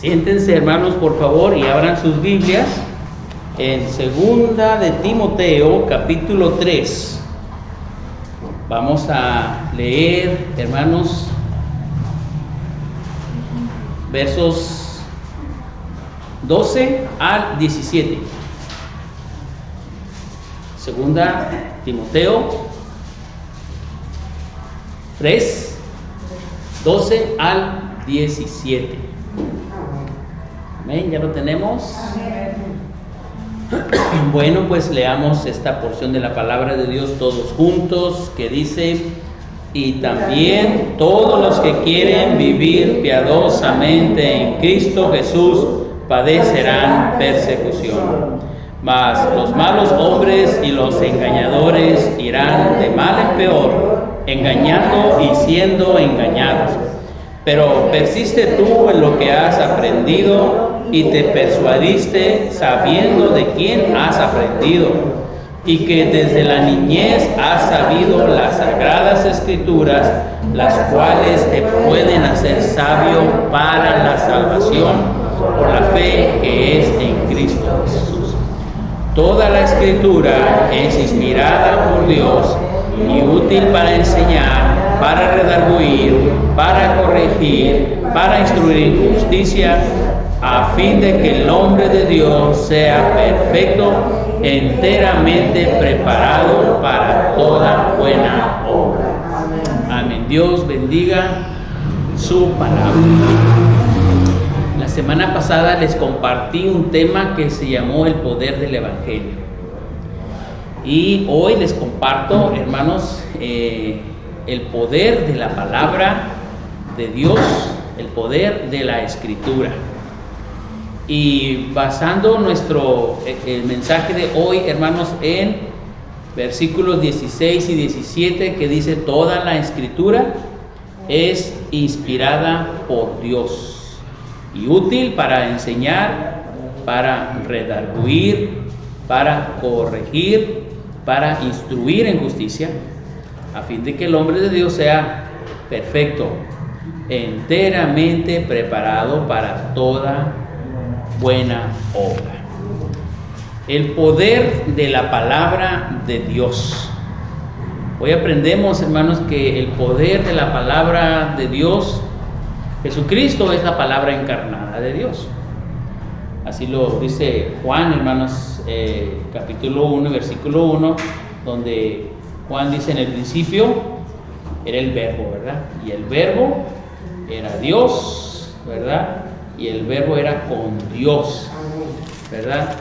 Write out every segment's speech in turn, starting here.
Siéntense, hermanos, por favor, y abran sus Biblias en Segunda de Timoteo, capítulo 3. Vamos a leer, hermanos, versos 12 al 17. Segunda Timoteo 3, 12 al 17. Amén, ya lo tenemos. Bueno, pues leamos esta porción de la palabra de Dios todos juntos, que dice: y también todos los que quieren vivir piadosamente en Cristo Jesús padecerán persecución. Mas los malos hombres y los engañadores irán de mal en peor, engañando y siendo engañados. Pero persiste tú en lo que has aprendido y te persuadiste sabiendo de quién has aprendido, y que desde la niñez has sabido las sagradas escrituras, las cuales te pueden hacer sabio para la salvación por la fe que es en Cristo Jesús. Toda la escritura es inspirada por Dios y útil para enseñar, para redarguir, para corregir, para instruir en justicia, a fin de que el hombre de Dios sea perfecto, enteramente preparado para toda buena obra. Amén. Dios bendiga su palabra. La semana pasada les compartí un tema que se llamó el poder del Evangelio. Y hoy les comparto, hermanos, el poder de la palabra de Dios, el poder de la Escritura. Y basando el mensaje de hoy, hermanos, en versículos 16 y 17, que dice: toda la Escritura es inspirada por Dios y útil para enseñar, para redarguir, para corregir, para instruir en justicia, a fin de que el hombre de Dios sea perfecto, enteramente preparado para toda buena obra. El poder de la palabra de Dios. Hoy aprendemos, hermanos, que el poder de la palabra de Dios, Jesucristo es la palabra encarnada de Dios. Así lo dice Juan, hermanos, capítulo 1, versículo 1, donde Juan dice: en el principio era el verbo, ¿verdad? Y el verbo era Dios, ¿verdad? Y el verbo era con Dios, ¿verdad?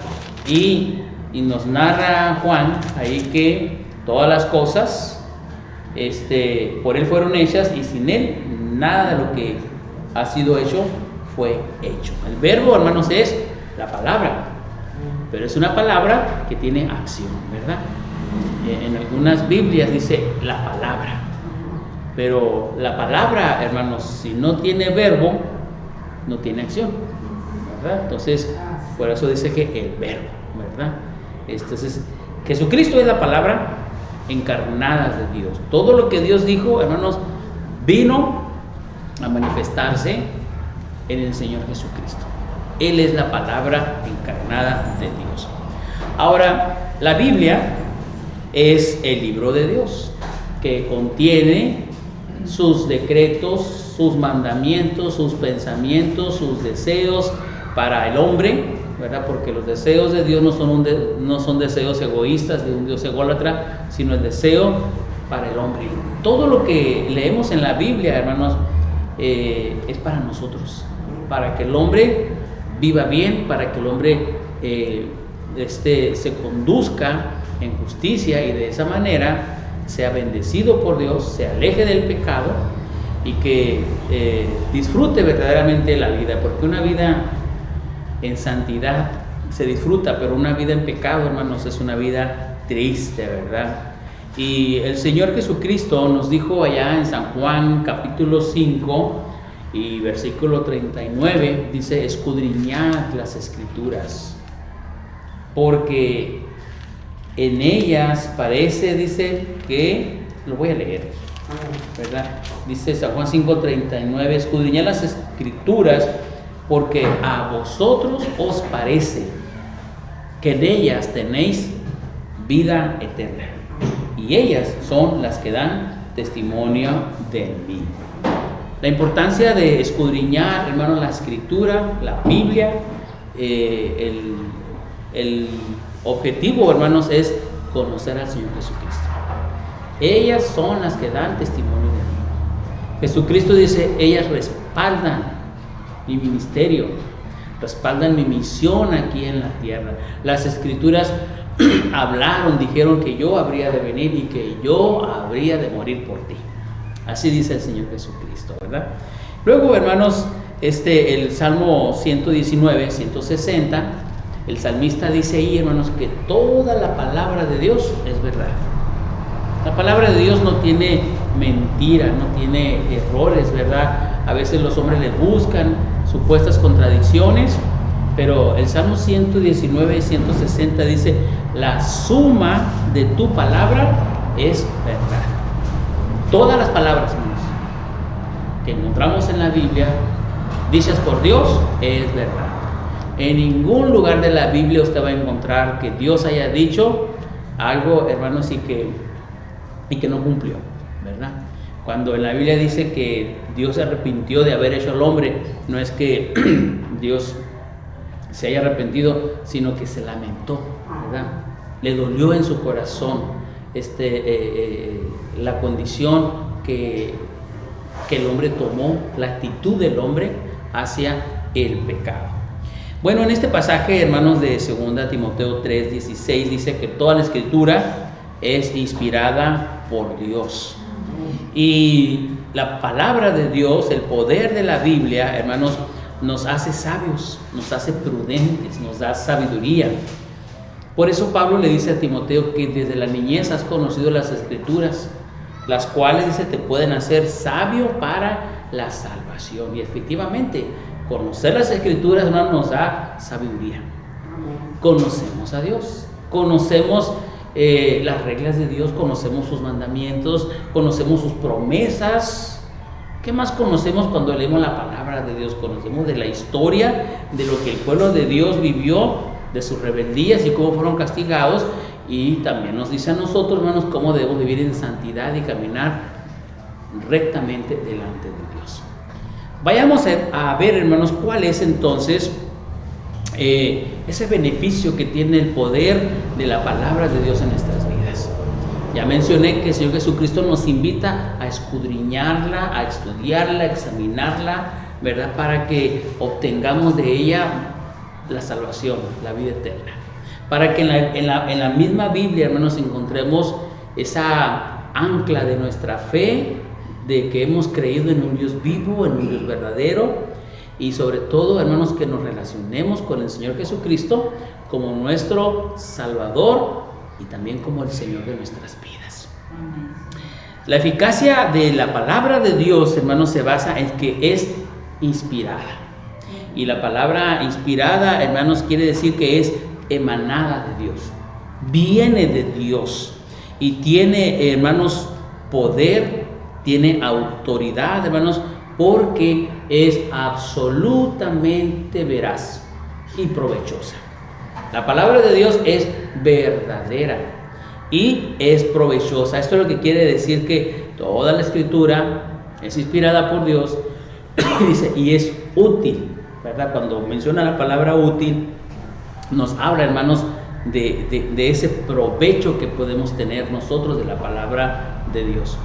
Y nos narra Juan ahí que todas las cosas por él fueron hechas, y sin él nada de lo que ha sido hecho fue hecho. El verbo, hermanos, es la palabra, pero es una palabra que tiene acción, ¿verdad? En algunas Biblias dice la palabra, pero la palabra, hermanos, si no tiene verbo, no tiene acción, ¿verdad? Entonces, por eso dice que el verbo, ¿verdad? Entonces, Jesucristo es la palabra encarnada de Dios. Todo lo que Dios dijo, hermanos, vino a manifestarse en el Señor Jesucristo. Él es la palabra encarnada de Dios. Ahora, la Biblia es el libro de Dios, que contiene sus decretos, sus mandamientos, sus pensamientos, sus deseos para el hombre, ¿verdad? Porque los deseos de Dios no son deseos egoístas de un Dios ególatra, sino el deseo para el hombre. Todo lo que leemos en la Biblia, hermanos, es para nosotros, para que el hombre viva bien, para que el hombre se conduzca en justicia, y de esa manera sea bendecido por Dios, se aleje del pecado y que disfrute verdaderamente la vida, porque una vida en santidad se disfruta, pero una vida en pecado, hermanos, es una vida triste, ¿verdad? Y el Señor Jesucristo nos dijo allá en San Juan capítulo 5 y versículo 39, dice: escudriñad las Escrituras, porque en ellas parece, dice, que, lo voy a leer, ¿verdad? Dice San Juan 5:39: escudriñad las Escrituras, porque a vosotros os parece que en ellas tenéis vida eterna, y ellas son las que dan testimonio de mí. La importancia de escudriñar, hermanos, la Escritura, la Biblia, el objetivo, hermanos, es conocer al Señor Jesucristo. Ellas son las que dan testimonio de mí. Jesucristo dice, ellas respaldan mi ministerio, respaldan mi misión aquí en la tierra. Las Escrituras hablaron, dijeron que yo habría de venir y que yo habría de morir por ti. Así dice el Señor Jesucristo, ¿verdad? Luego, hermanos, el Salmo 119, 160, el salmista dice ahí, hermanos, que toda la palabra de Dios es verdad. La palabra de Dios no tiene mentira, no tiene errores, ¿verdad? A veces los hombres le buscan supuestas contradicciones, pero el Salmo 119 y 160 dice, la suma de tu palabra es verdad. Todas las palabras, hermanos, que encontramos en la Biblia, dichas por Dios, es verdad. En ningún lugar de la Biblia usted va a encontrar que Dios haya dicho algo, hermanos, y que no cumplió, ¿verdad? Cuando en la Biblia dice que Dios se arrepintió de haber hecho al hombre, no es que Dios se haya arrepentido, sino que se lamentó, ¿verdad? Le dolió en su corazón la condición que el hombre tomó, la actitud del hombre hacia el pecado. Bueno, en este pasaje, hermanos, de 2 Timoteo 3:16 dice que toda la Escritura es inspirada por Dios. Y la palabra de Dios, el poder de la Biblia, hermanos, nos hace sabios, nos hace prudentes, nos da sabiduría. Por eso Pablo le dice a Timoteo que desde la niñez has conocido las Escrituras, las cuales, dice, te pueden hacer sabio para la salvación. Y efectivamente, conocer las Escrituras, hermanos, nos da sabiduría. Conocemos a Dios, conocemos las reglas de Dios, conocemos sus mandamientos, conocemos sus promesas. ¿Qué más conocemos cuando leemos la palabra de Dios? Conocemos de la historia, de lo que el pueblo de Dios vivió, de sus rebeldías y cómo fueron castigados, y también nos dice a nosotros, hermanos, cómo debemos vivir en santidad y caminar rectamente delante de Dios. Vayamos a ver, hermanos, cuál es entonces ese beneficio que tiene el poder de la palabra de Dios en nuestras vidas. Ya mencioné que el Señor Jesucristo nos invita a escudriñarla, a estudiarla, a examinarla, ¿verdad? Para que obtengamos de ella la salvación, la vida eterna. Para que en la misma Biblia, hermanos, encontremos esa ancla de nuestra fe, de que hemos creído en un Dios vivo, en un Dios verdadero, y sobre todo, hermanos, que nos relacionemos con el Señor Jesucristo como nuestro Salvador y también como el Señor de nuestras vidas. La eficacia de la palabra de Dios, hermanos, se basa en que es inspirada. Y la palabra inspirada, hermanos, quiere decir que es emanada de Dios, viene de Dios y tiene, hermanos, poder, tiene autoridad, hermanos, porque es absolutamente veraz y provechosa. La palabra de Dios es verdadera y es provechosa. Esto es lo que quiere decir que toda la Escritura es inspirada por Dios dice, y es útil, ¿verdad? Cuando menciona la palabra útil, nos habla, hermanos, de ese provecho que podemos tener nosotros de la palabra de Dios.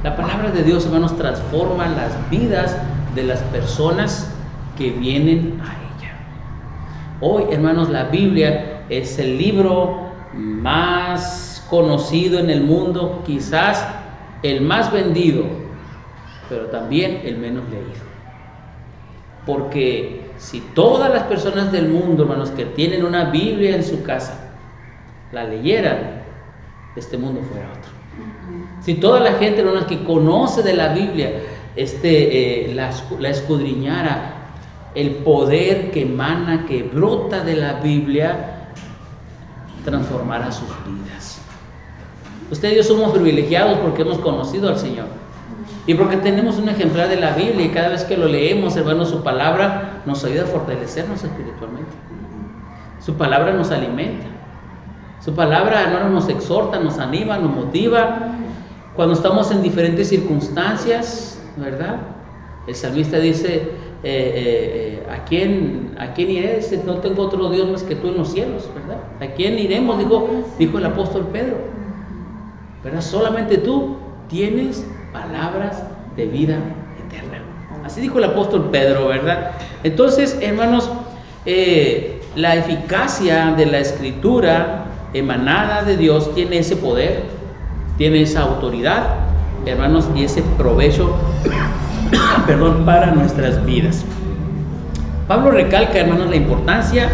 La palabra de Dios, hermanos, transforma las vidas de las personas que vienen a ella. Hoy, hermanos, la Biblia es el libro más conocido en el mundo, quizás el más vendido, pero también el menos leído. Porque si todas las personas del mundo, hermanos, que tienen una Biblia en su casa, la leyeran, este mundo fuera otro. Si toda la gente, hermanos, que conoce de la Biblia, la escudriñara, el poder que emana, que brota de la Biblia, transformará sus vidas. Usted y yo somos privilegiados porque hemos conocido al Señor. Y porque tenemos un ejemplar de la Biblia y cada vez que lo leemos, hermanos, su palabra nos ayuda a fortalecernos espiritualmente. Su palabra nos alimenta. Su palabra, hermanos, nos exhorta, nos anima, nos motiva. Cuando estamos en diferentes circunstancias, ¿verdad? El salmista dice, ¿a quién iré? Dice, no tengo otro Dios más que tú en los cielos, ¿verdad? ¿A quién iremos? Dijo el apóstol Pedro, ¿verdad? Solamente tú tienes palabras de vida eterna. Así dijo el apóstol Pedro, ¿verdad? Entonces, hermanos, la eficacia de la escritura emanada de Dios tiene ese poder, tiene esa autoridad, hermanos, y ese provecho para nuestras vidas. Pablo recalca, hermanos, la importancia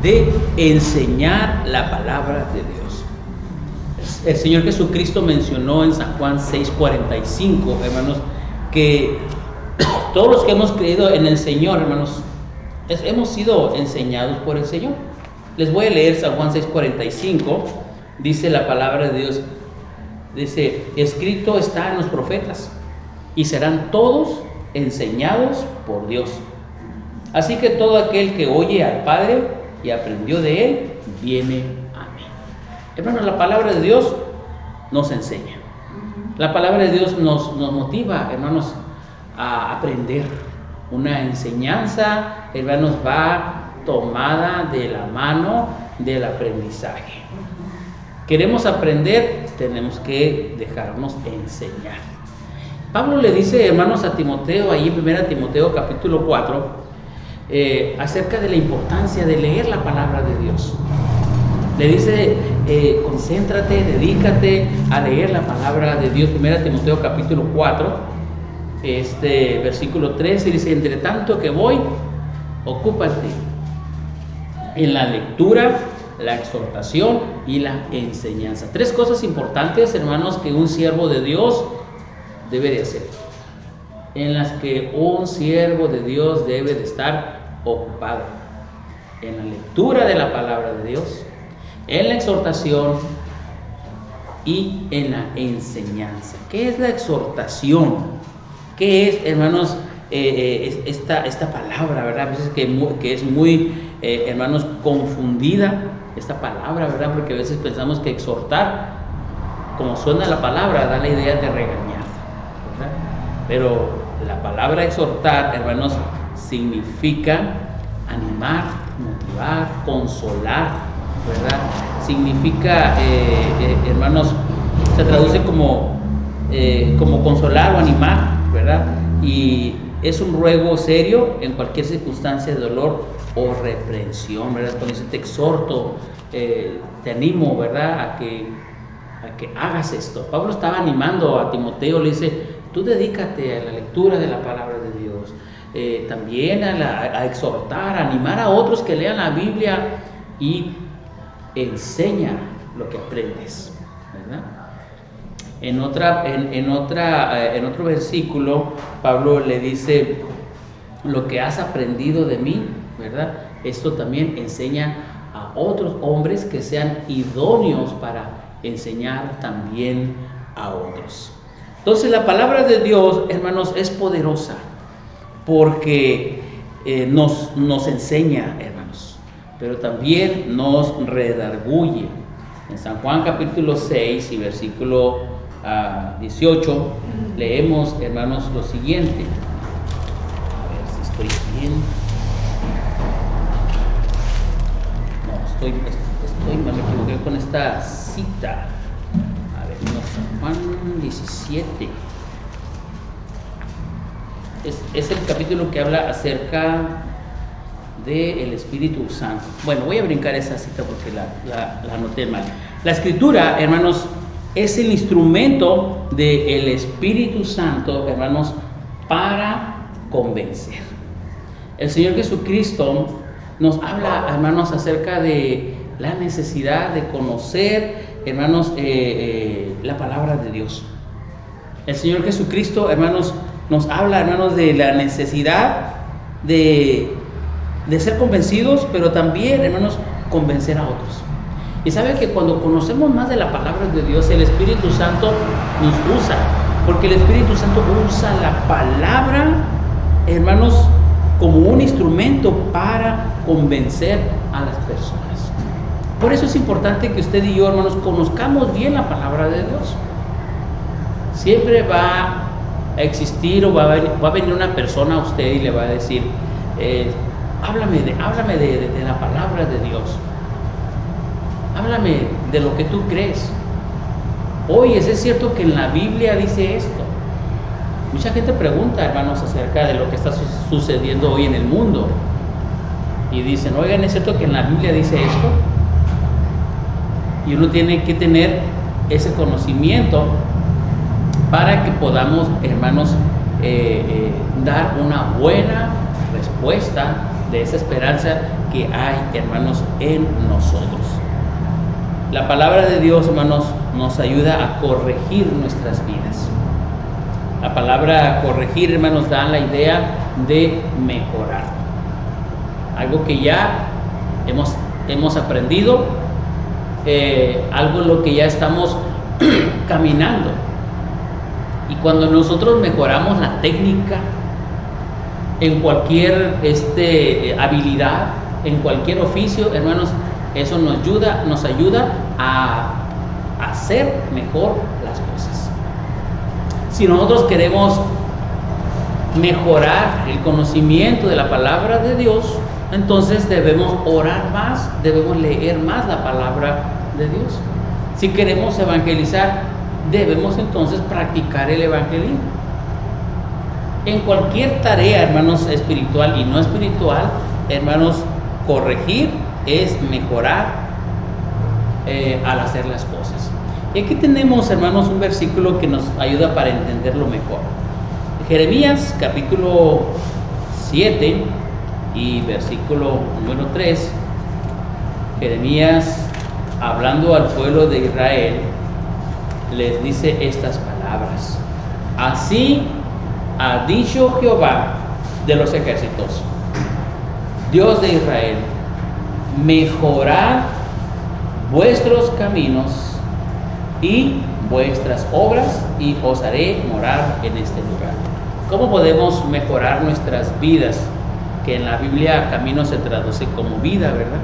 de enseñar la palabra de Dios. El Señor Jesucristo mencionó en San Juan 6:45, hermanos, que todos los que hemos creído en el Señor, hermanos, hemos sido enseñados por el Señor. Les voy a leer San Juan 6:45, dice la palabra de Dios, dice, escrito está en los profetas, y serán todos enseñados por Dios. Así que todo aquel que oye al Padre y aprendió de Él, viene a mí. Hermanos, la palabra de Dios nos enseña. La palabra de Dios nos motiva, hermanos, a aprender. Una enseñanza, hermanos, va tomada de la mano del aprendizaje. Queremos aprender, tenemos que dejarnos enseñar. Pablo le dice, hermanos, a Timoteo, ahí en 1 Timoteo capítulo 4, acerca de la importancia de leer la palabra de Dios. Le dice, concéntrate, dedícate a leer la palabra de Dios. 1 Timoteo capítulo 4, versículo 13, dice, entre tanto que voy, ocúpate en la lectura, la exhortación y la enseñanza. 3 cosas importantes, hermanos, que un siervo de Dios debe de hacer, en las que un siervo de Dios debe de estar ocupado: en la lectura de la palabra de Dios, en la exhortación y en la enseñanza. ¿Qué es la exhortación? ¿Qué es, hermanos, esta palabra, verdad? A veces que es muy, hermanos, confundida esta palabra, ¿verdad? Porque a veces pensamos que exhortar, como suena la palabra, da la idea de regañar, ¿verdad? Pero la palabra exhortar, hermanos, significa animar, motivar, consolar, ¿verdad? Significa, hermanos, se traduce como consolar o animar, ¿verdad? Y es un ruego serio en cualquier circunstancia de dolor o reprensión, ¿verdad? Cuando dice te exhorto, te animo, ¿verdad? A que hagas esto. Pablo estaba animando a Timoteo, le dice, tú dedícate a la lectura de la palabra de Dios, también a exhortar, a animar a otros que lean la Biblia y enseña lo que aprendes, ¿verdad? En otro versículo, Pablo le dice, lo que has aprendido de mí, ¿verdad? Esto también enseña a otros hombres que sean idóneos para enseñar también a otros. Entonces la palabra de Dios, hermanos, es poderosa porque nos enseña, hermanos, pero también nos redarguye. En San Juan capítulo 6 y versículo 18 leemos, hermanos, lo siguiente. A ver si estoy bien. No, me equivoqué con esta cita. A ver, no, San Juan 17. Es el capítulo que habla acerca del Espíritu Santo. Bueno, voy a brincar esa cita porque la anoté mal. La Escritura, hermanos, es el instrumento del Espíritu Santo, hermanos, para convencer. El Señor Jesucristo nos habla, hermanos, acerca de la necesidad de conocer, hermanos, la palabra de Dios. El Señor Jesucristo, hermanos, nos habla, hermanos, de la necesidad de ser convencidos, pero también, hermanos, convencer a otros. Y saben que cuando conocemos más de la palabra de Dios, el Espíritu Santo nos usa Porque el Espíritu Santo usa la palabra, hermanos, como un instrumento para convencer a las personas. Por eso es importante que usted y yo, hermanos, conozcamos bien la palabra de Dios. Siempre va a existir o va a venir una persona a usted y le va a decir, háblame de la palabra de Dios. Háblame de lo que tú crees. Oye, ¿es cierto que en la Biblia dice esto? Mucha gente pregunta, hermanos, acerca de lo que está sucediendo hoy en el mundo. Y dicen, oigan, ¿es cierto que en la Biblia dice esto? Y uno tiene que tener ese conocimiento para que podamos, hermanos, dar una buena respuesta de esa esperanza que hay, hermanos, en nosotros. La palabra de Dios, hermanos, nos ayuda a corregir nuestras vidas. La palabra corregir, hermanos, da la idea de mejorar. Algo que ya hemos aprendido, algo en lo que ya estamos caminando. Y cuando nosotros mejoramos la técnica en cualquier habilidad, en cualquier oficio, hermanos, eso nos ayuda a hacer mejor las cosas. Si nosotros queremos mejorar el conocimiento de la palabra de Dios, entonces debemos orar más, debemos leer más la palabra de Dios. Si queremos evangelizar, debemos entonces practicar el evangelismo. En cualquier tarea, hermanos, espiritual y no espiritual, hermanos, corregir es mejorar al hacer las cosas. Y aquí tenemos, hermanos, un versículo que nos ayuda para entenderlo mejor. Jeremías capítulo 7 y versículo número 3. Jeremías, hablando al pueblo de Israel, les dice estas palabras: así ha dicho Jehová de los ejércitos, Dios de Israel, mejorad vuestros caminos y vuestras obras, y os haré morar en este lugar. ¿Cómo podemos mejorar nuestras vidas? Que en la Biblia camino se traduce como vida, ¿verdad?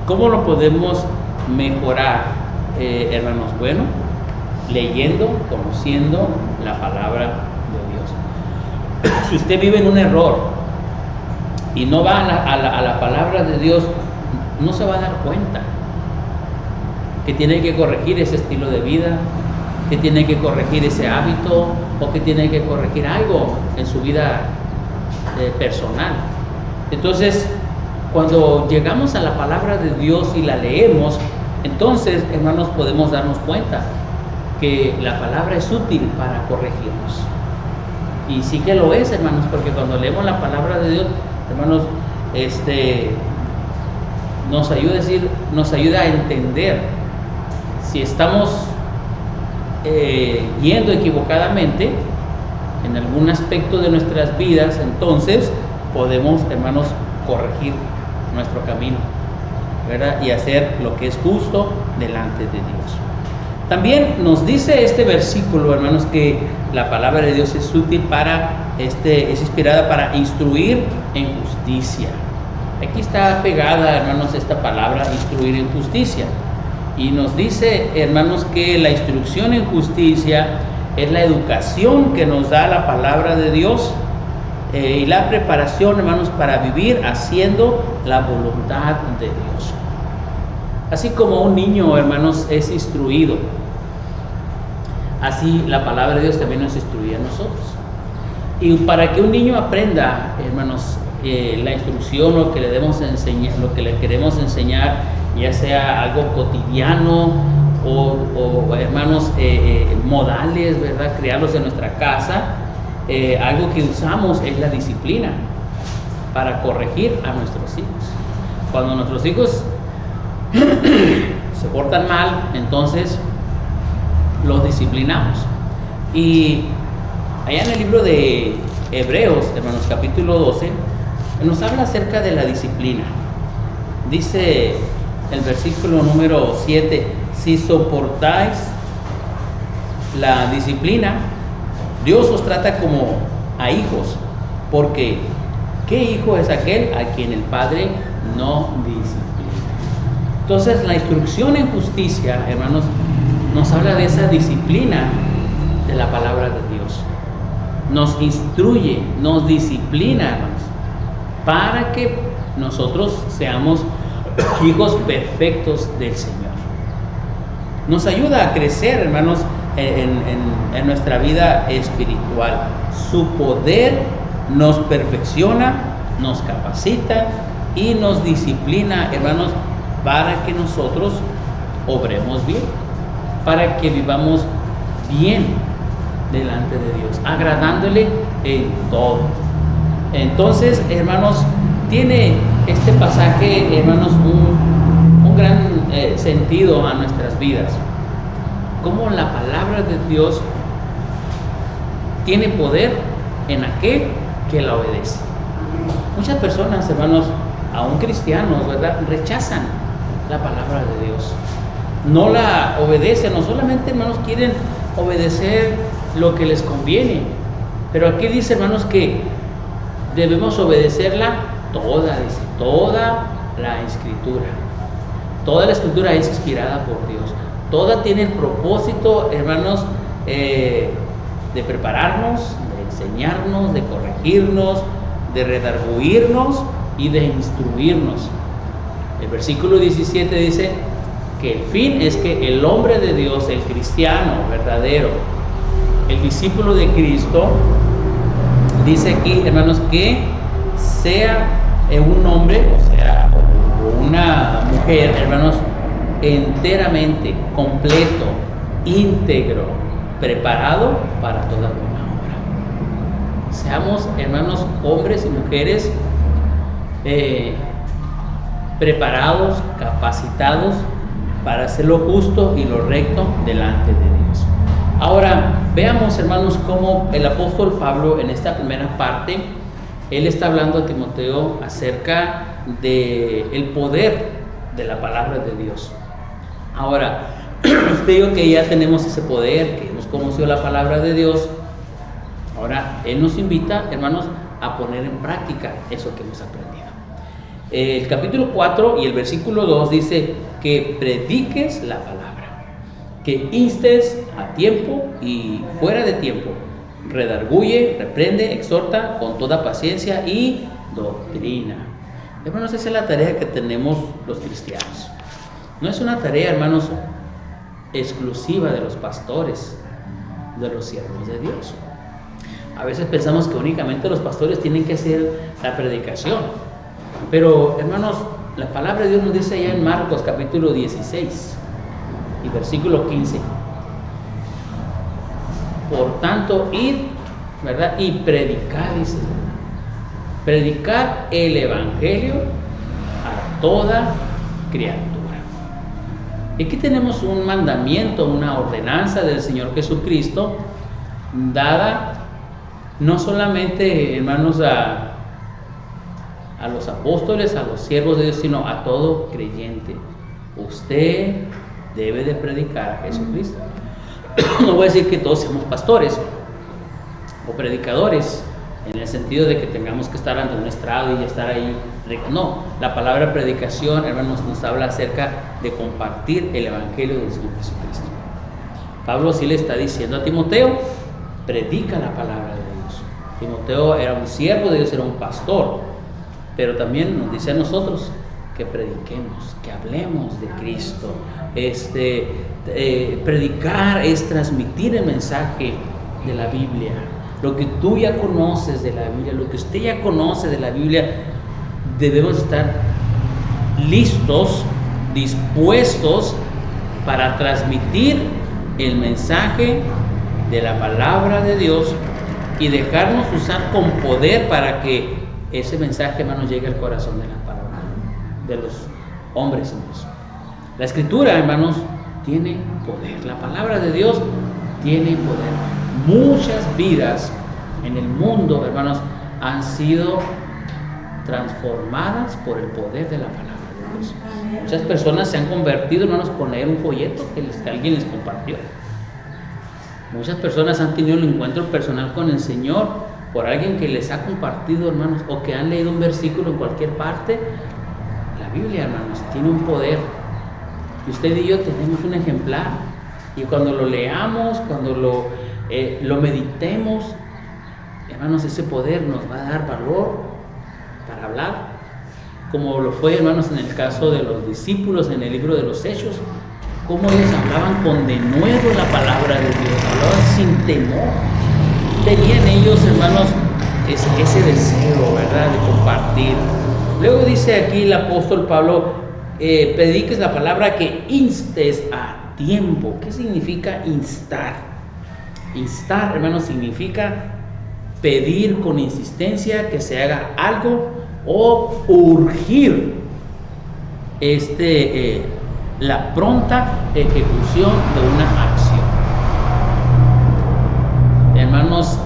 ¿Cómo lo podemos mejorar, hermanos? Bueno, leyendo, conociendo la palabra de Dios. Si usted vive en un error y no va a la palabra de Dios, no se va a dar cuenta que tiene que corregir ese estilo de vida, que tiene que corregir ese hábito, o que tiene que corregir algo en su vida personal. Entonces, cuando llegamos a la palabra de Dios y la leemos, entonces, hermanos, podemos darnos cuenta que la palabra es útil para corregirnos. Y sí que lo es, hermanos, porque cuando leemos la palabra de Dios, hermanos, nos ayuda a entender si estamos yendo equivocadamente en algún aspecto de nuestras vidas. Entonces podemos, hermanos, corregir nuestro camino, ¿verdad? Y hacer lo que es justo delante de Dios. También nos dice este versículo, hermanos, que la palabra de Dios es útil es inspirada para instruir en justicia. Aquí está pegada, hermanos, esta palabra, instruir en justicia. Y nos dice, hermanos, que la instrucción en justicia es la educación que nos da la palabra de Dios y la preparación, hermanos, para vivir haciendo la voluntad de Dios. Así como un niño, hermanos, es instruido, así la palabra de Dios también nos instruye a nosotros. Y para que un niño aprenda, hermanos, la instrucción, lo que le debemos enseñar, lo que le queremos enseñar, ya sea algo cotidiano o hermanos, modales, ¿verdad? Crearlos en nuestra casa. Algo que usamos es la disciplina para corregir a nuestros hijos. Cuando nuestros hijos se portan mal, entonces los disciplinamos. Y allá en el libro de Hebreos, hermanos, capítulo 12, nos habla acerca de la disciplina. Dice el versículo número 7: si soportáis la disciplina, Dios os trata como a hijos, porque ¿qué hijo es aquel a quien el Padre no disciplina? Entonces, la instrucción en justicia, hermanos, nos habla de esa disciplina de la palabra de Dios. Nos instruye, nos disciplina, hermanos, para que nosotros seamos hijos perfectos del Señor. Nos ayuda a crecer, hermanos, en nuestra vida espiritual. Su poder nos perfecciona, nos capacita y nos disciplina, hermanos, para que nosotros obremos bien, para que vivamos bien delante de Dios, agradándole en todo. Entonces, hermanos, tiene este pasaje, hermanos, un gran sentido a nuestras vidas. Como la palabra de Dios tiene poder en aquel que la obedece. Muchas personas, hermanos, aún cristianos, ¿verdad?, rechazan la palabra de Dios. No la obedecen, no solamente, hermanos, quieren obedecer lo que les conviene. Pero aquí dice, hermanos, que debemos obedecerla toda, dice, toda la Escritura. Toda la Escritura es inspirada por Dios. Toda tiene el propósito, hermanos, de prepararnos, de enseñarnos, de corregirnos, de redarguirnos y de instruirnos. El versículo 17 dice que el fin es que el hombre de Dios, el cristiano verdadero, el discípulo de Cristo, dice aquí, hermanos, que sea un hombre, o sea, una mujer, hermanos, enteramente, completo, íntegro, preparado para toda buena obra. Seamos, hermanos, hombres y mujeres preparados, capacitados para hacer lo justo y lo recto delante de Dios. Ahora, veamos, hermanos, cómo el apóstol Pablo en esta primera parte, él está hablando a Timoteo acerca del poder de la palabra de Dios. Ahora, les digo que ya tenemos ese poder, que hemos conocido la palabra de Dios. Ahora, él nos invita, hermanos, a poner en práctica eso que hemos aprendido. El capítulo 4 y el versículo 2 dice que prediques la palabra, que instes a tiempo y fuera de tiempo, redarguye, reprende, exhorta con toda paciencia y doctrina. Hermanos, esa es la tarea que tenemos los cristianos. No es una tarea, hermanos, exclusiva de los pastores, de los siervos de Dios. A veces pensamos que únicamente los pastores tienen que hacer la predicación. Pero, hermanos, la palabra de Dios nos dice allá en Marcos capítulo 16 y versículo 15. Por tanto, id, ¿verdad?, y predicad, dice. Predicar el evangelio a toda criatura. Y aquí tenemos un mandamiento, una ordenanza del Señor Jesucristo, dada no solamente, hermanos, a los apóstoles, a los siervos de Dios, sino a todo creyente. Usted debe de predicar a Jesucristo. No voy a decir que todos seamos pastores o predicadores, en el sentido de que tengamos que estar ante un estrado y estar ahí. No, la palabra predicación, hermanos, nos habla acerca de compartir el evangelio del Señor Jesucristo. Pablo sí le está diciendo a Timoteo, predica la palabra de Dios. Timoteo era un siervo de Dios, era un pastor, pero también nos dice a nosotros que prediquemos, que hablemos de Cristo. Predicar es transmitir el mensaje de la Biblia. Lo que tú ya conoces de la Biblia, lo que usted ya conoce de la Biblia, debemos estar listos, dispuestos para transmitir el mensaje de la palabra de Dios y dejarnos usar con poder para que ese mensaje, hermanos, llegue al corazón de la palabra, de los hombres y mujeres. La Escritura, hermanos, tiene poder. La palabra de Dios tiene poder. Muchas vidas en el mundo, hermanos, han sido transformadas por el poder de la palabra de Dios. Muchas personas se han convertido, hermanos, por leer un folleto que alguien les compartió, Muchas personas han tenido un encuentro personal con el Señor por alguien que les ha compartido, hermanos, o que han leído un versículo en cualquier parte. La Biblia, hermanos, tiene un poder. Y usted y yo tenemos un ejemplar. Y cuando lo leamos, cuando lo meditemos, hermanos, ese poder nos va a dar valor para hablar. Como lo fue, hermanos, en el caso de los discípulos en el libro de los Hechos. Cómo ellos hablaban con denuedo la palabra de Dios, hablaban sin temor. Tenían ellos, hermanos, ese deseo, ¿verdad?, de compartir. Luego dice aquí el apóstol Pablo, prediques la palabra, que instes a tiempo. ¿Qué significa instar? Instar, hermanos, significa pedir con insistencia que se haga algo o urgir la pronta ejecución de una acción. Hermanos,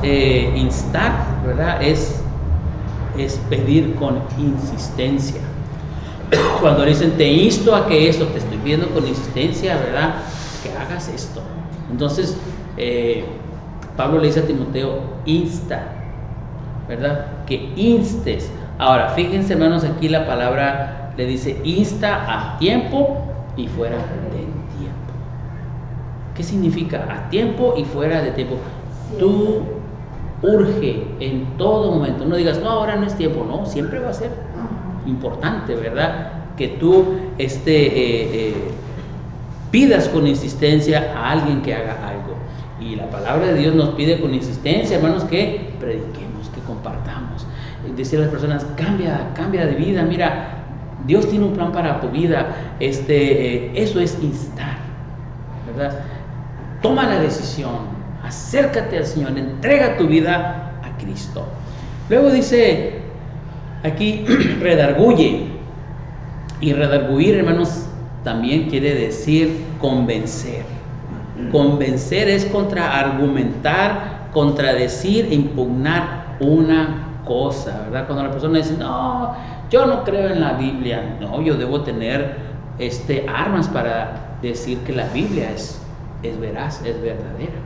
instar, ¿verdad?, es pedir con insistencia. Cuando dicen te insto a que esto, te estoy pidiendo con insistencia, ¿verdad?, que hagas esto. Entonces, Pablo le dice a Timoteo, insta, ¿verdad?, que instes. Ahora, fíjense, hermanos, aquí la palabra le dice insta a tiempo y fuera de tiempo. ¿Qué significa a tiempo y fuera de tiempo? Tú urge en todo momento. No digas, no, ahora no es tiempo. No, siempre va a ser importante, ¿verdad?, que tú pidas con insistencia a alguien que haga algo. Y la palabra de Dios nos pide con insistencia, hermanos, que prediquemos, que compartamos. Decir a las personas, cambia de vida, mira, Dios tiene un plan para tu vida. Eso es instar, ¿verdad? Toma la decisión, acércate al Señor, entrega tu vida a Cristo. Luego dice aquí, redarguye. Y redarguir, hermanos, también quiere decir convencer. Convencer es contraargumentar, contradecir, impugnar una cosa, ¿verdad? Cuando la persona dice, no, yo no creo en la Biblia. No, yo debo tener armas para decir que la Biblia es veraz, es verdadera,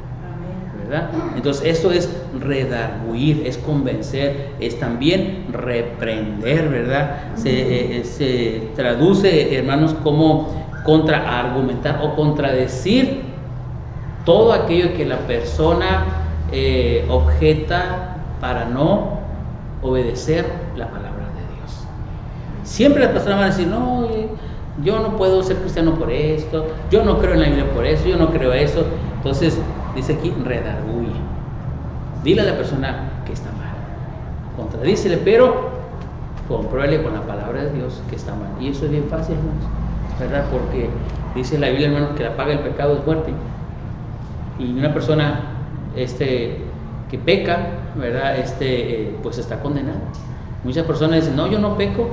¿verdad? Entonces eso es redarguir, es convencer, es también reprender, ¿verdad? Se traduce, hermanos, como contraargumentar o contradecir todo aquello que la persona objeta para no obedecer la palabra de Dios. Siempre las personas van a decir, no, yo no puedo ser cristiano por esto, yo no creo en la Biblia por eso, yo no creo eso. Entonces dice aquí, redarguye. Dile a la persona que está mal, contradícele, pero compruébale con la palabra de Dios que está mal. Y eso es bien fácil, hermanos, ¿verdad? Porque dice la Biblia, hermanos, que la paga del pecado es muerte. Y una persona que peca, ¿verdad?, pues está condenada. Muchas personas dicen, no, yo no peco,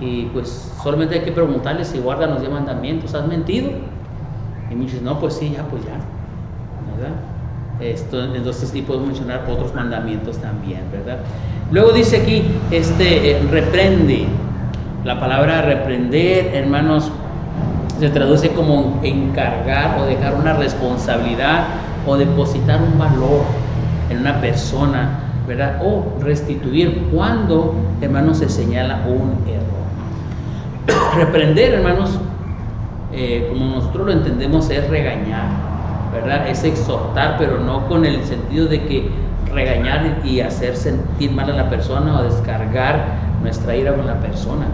y pues solamente hay que preguntarles si guardan los 10 mandamientos. ¿Has mentido? Y me dicen, no, pues sí, ya, ¿verdad? Entonces, y puedo mencionar otros mandamientos también, ¿verdad? Luego dice aquí, reprende. La palabra reprender, hermanos, se traduce como encargar o dejar una responsabilidad o depositar un valor en una persona, ¿verdad? O restituir cuando, hermanos, se señala un error. Reprender, hermanos, como nosotros lo entendemos, es regañar, ¿verdad? Es exhortar, pero no con el sentido de que regañar y hacer sentir mal a la persona o descargar nuestra ira con la persona,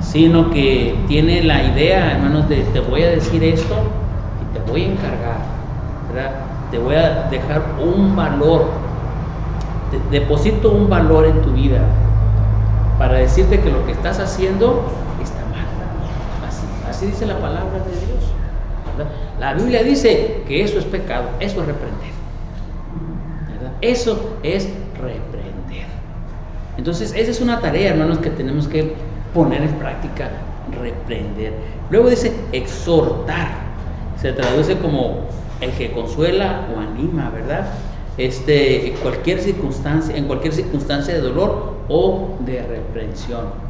sino que tiene la idea, hermanos, de te voy a decir esto y te voy a encargar, ¿verdad? Te voy a dejar un valor, deposito un valor en tu vida para decirte que lo que estás haciendo está mal. Así dice la palabra de Dios, ¿verdad? La Biblia dice que eso es pecado, eso es reprender, ¿verdad? Eso es reprender. Entonces esa es una tarea, hermanos, que tenemos que poner en práctica, reprender. Luego dice exhortar, se traduce como el que consuela o anima, ¿verdad? En cualquier circunstancia de dolor o de reprensión.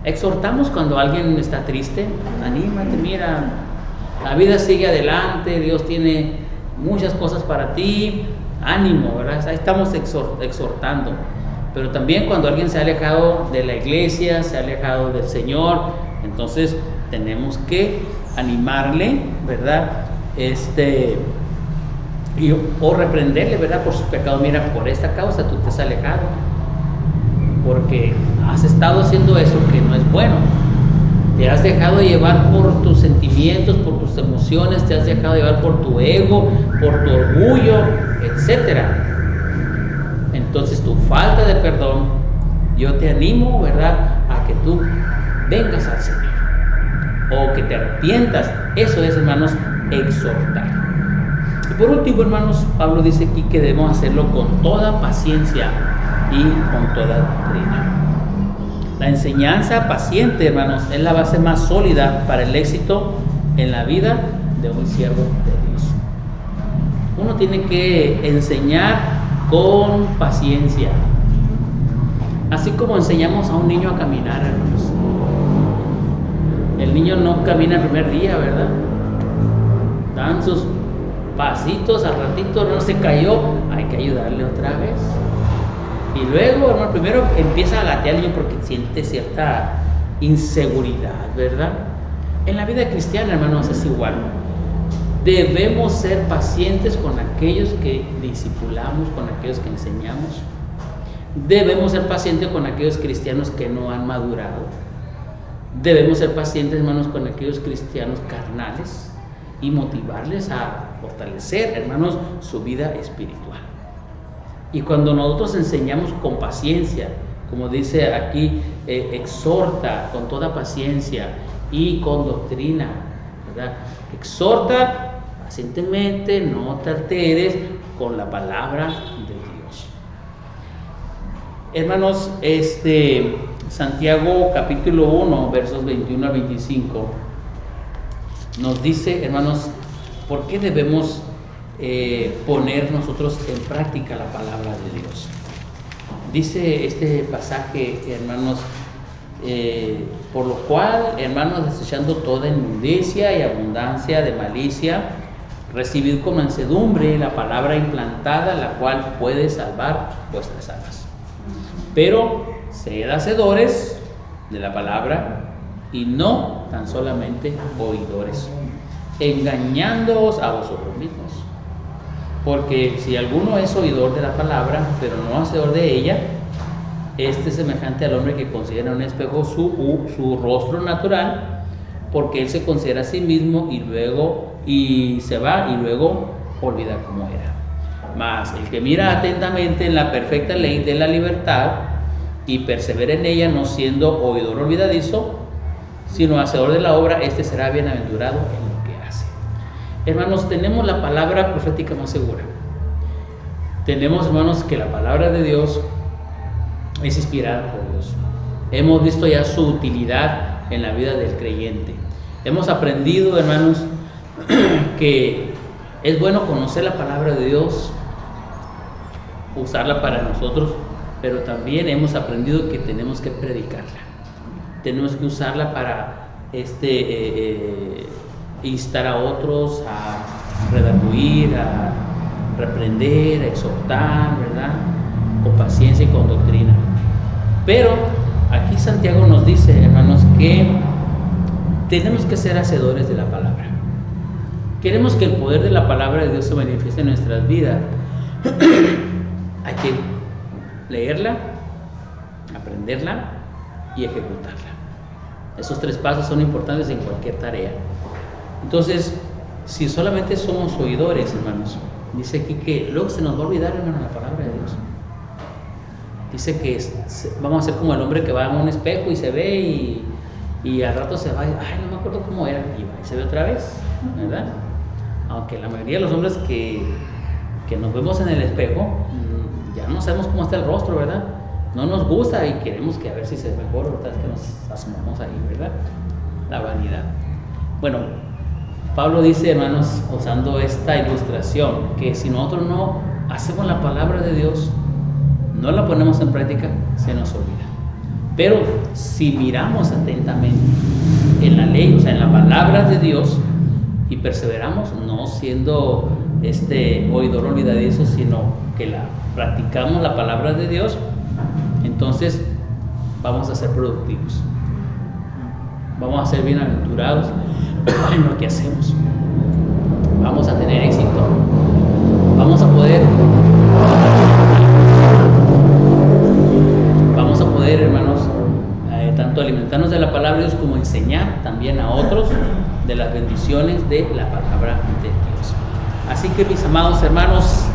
Exhortamos cuando alguien está triste, anímate, mira, la vida sigue adelante, Dios tiene muchas cosas para ti, ánimo, ¿verdad? Ahí estamos exhortando. Pero también cuando alguien se ha alejado de la iglesia, se ha alejado del Señor, entonces tenemos que animarle, ¿verdad? O reprenderle, ¿verdad? Por sus pecados. Mira, por esta causa tú te has alejado, porque has estado haciendo eso que no es bueno. Te has dejado llevar por tus sentimientos, por tus emociones, te has dejado llevar por tu ego, por tu orgullo, etcétera. Entonces tu falta de perdón, yo te animo, ¿verdad?, a que tú vengas al Señor o que te arrepientas. Eso es, hermanos, exhortar. Y por último, hermanos, Pablo dice aquí que debemos hacerlo con toda paciencia y con toda doctrina. La enseñanza paciente, hermanos, es la base más sólida para el éxito en la vida de un siervo de Dios. Uno tiene que enseñar con paciencia, así como enseñamos a un niño a caminar, hermanos. El niño no camina el primer día, ¿verdad? Dan sus pasitos, al ratito no se cayó, hay que ayudarle otra vez. Y luego, hermano, primero empieza a gatear el niño porque siente cierta inseguridad, ¿verdad? En la vida cristiana, hermanos, es igual. Debemos ser pacientes con aquellos que discipulamos, con aquellos que enseñamos. Debemos ser pacientes con aquellos cristianos que no han madurado. Debemos ser pacientes, hermanos, con aquellos cristianos carnales y motivarles a fortalecer, hermanos, su vida espiritual. Y cuando nosotros enseñamos con paciencia, como dice aquí, exhorta con toda paciencia y con doctrina, ¿verdad? Exhorta pacientemente, no te alteres con la palabra de Dios. Hermanos, Santiago capítulo 1, versos 21 a 25, nos dice, hermanos, ¿por qué debemos poner nosotros en práctica la palabra de Dios? Dice este pasaje, hermanos, por lo cual, hermanos, desechando toda inmundicia y abundancia de malicia, recibid con mansedumbre la palabra implantada, la cual puede salvar vuestras almas. Pero sed hacedores de la palabra y no tan solamente oidores, engañándoos a vosotros mismos. Porque si alguno es oidor de la palabra, pero no hacedor de ella, este es semejante al hombre que considera en un espejo su rostro natural, porque él se considera a sí mismo y se va y luego olvida cómo era. Mas el que mira atentamente en la perfecta ley de la libertad y persevera en ella, no siendo oidor olvidadizo, sino hacedor de la obra, este será bienaventurado en lo que hace. Hermanos, tenemos la palabra profética más segura. Tenemos, hermanos, que la palabra de Dios es inspirada por Dios. Hemos visto ya su utilidad en la vida del creyente. Hemos aprendido, hermanos, que es bueno conocer la palabra de Dios, usarla para nosotros, pero también hemos aprendido que tenemos que predicarla. Tenemos que usarla para instar a otros a redarguir, a reprender, a exhortar, ¿verdad? Con paciencia y con doctrina. Pero aquí Santiago nos dice, hermanos, que tenemos que ser hacedores de la palabra. Queremos que el poder de la palabra de Dios se manifieste en nuestras vidas. Hay que leerla, aprenderla y ejecutarla. Esos tres pasos son importantes en cualquier tarea. Entonces, si solamente somos oidores, hermanos, dice aquí que luego se nos va a olvidar, hermano, la palabra de Dios. Dice que vamos a ser como el hombre que va a un espejo y se ve y al rato se va y, ay, no me acuerdo cómo era, y va y se ve otra vez, ¿verdad? Aunque la mayoría de los hombres que nos vemos en el espejo, ya no sabemos cómo está el rostro, ¿verdad? No nos gusta y queremos que a ver si se mejora, ¿verdad? Que nos asomamos ahí, ¿verdad? La vanidad. Bueno, Pablo dice, hermanos, usando esta ilustración, que si nosotros no hacemos la palabra de Dios, no la ponemos en práctica, se nos olvida. Pero si miramos atentamente en la ley, o sea, en la palabra de Dios, y perseveramos, no siendo oidor olvidadizo, sino que practicamos la palabra de Dios, entonces vamos a ser productivos, vamos a ser bienaventurados en lo que hacemos, vamos a tener éxito, vamos a poder, hermanos, tanto alimentarnos de la palabra de Dios como enseñar también a otros de las bendiciones de la palabra de Dios. Así que, mis amados hermanos,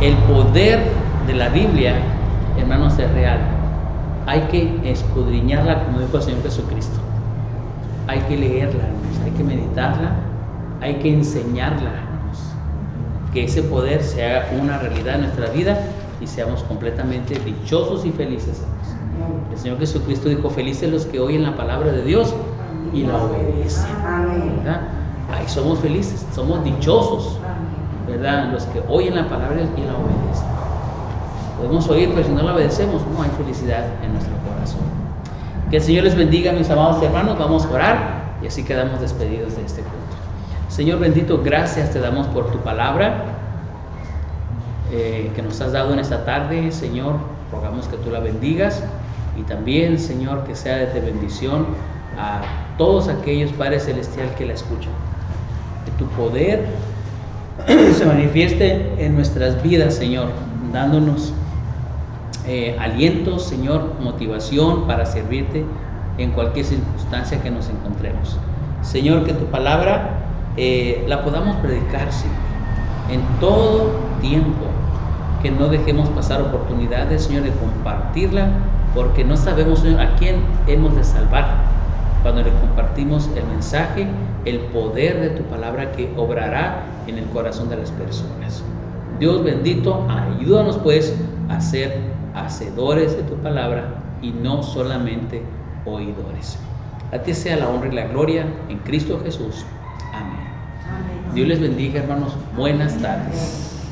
el poder de la Biblia, hermanos, es real. Hay que escudriñarla, como dijo el Señor Jesucristo. Hay que leerla, hermanos, hay que meditarla, hay que enseñarla, hermanos. Que ese poder se haga una realidad en nuestra vida y seamos completamente dichosos y felices, hermanos. El Señor Jesucristo dijo: felices los que oyen la palabra de Dios y la obedecen, ¿verdad? Ahí somos felices, somos dichosos, ¿verdad? Los que oyen la palabra y la obedecen. Podemos oír, pero si no la obedecemos, no hay felicidad en nuestro corazón. Que el Señor les bendiga, mis amados hermanos. Vamos a orar y así quedamos despedidos de este culto. Señor bendito, gracias te damos por tu palabra que nos has dado en esta tarde. Señor, rogamos que tú la bendigas y también, Señor, que sea de bendición a todos aquellos, Padre Celestial, que la escuchan. Que tu poder se manifieste en nuestras vidas, Señor, dándonos aliento, Señor, motivación para servirte en cualquier circunstancia que nos encontremos. Señor, que tu palabra la podamos predicar, Señor, en todo tiempo, que no dejemos pasar oportunidades, Señor, de compartirla, porque no sabemos, Señor, a quién hemos de salvar cuando le compartimos el mensaje, el poder de tu palabra que obrará en el corazón de las personas. Dios bendito, ayúdanos pues a ser hacedores de tu palabra y no solamente oidores. A ti sea la honra y la gloria en Cristo Jesús. Amén. Dios les bendiga, hermanos. Buenas tardes.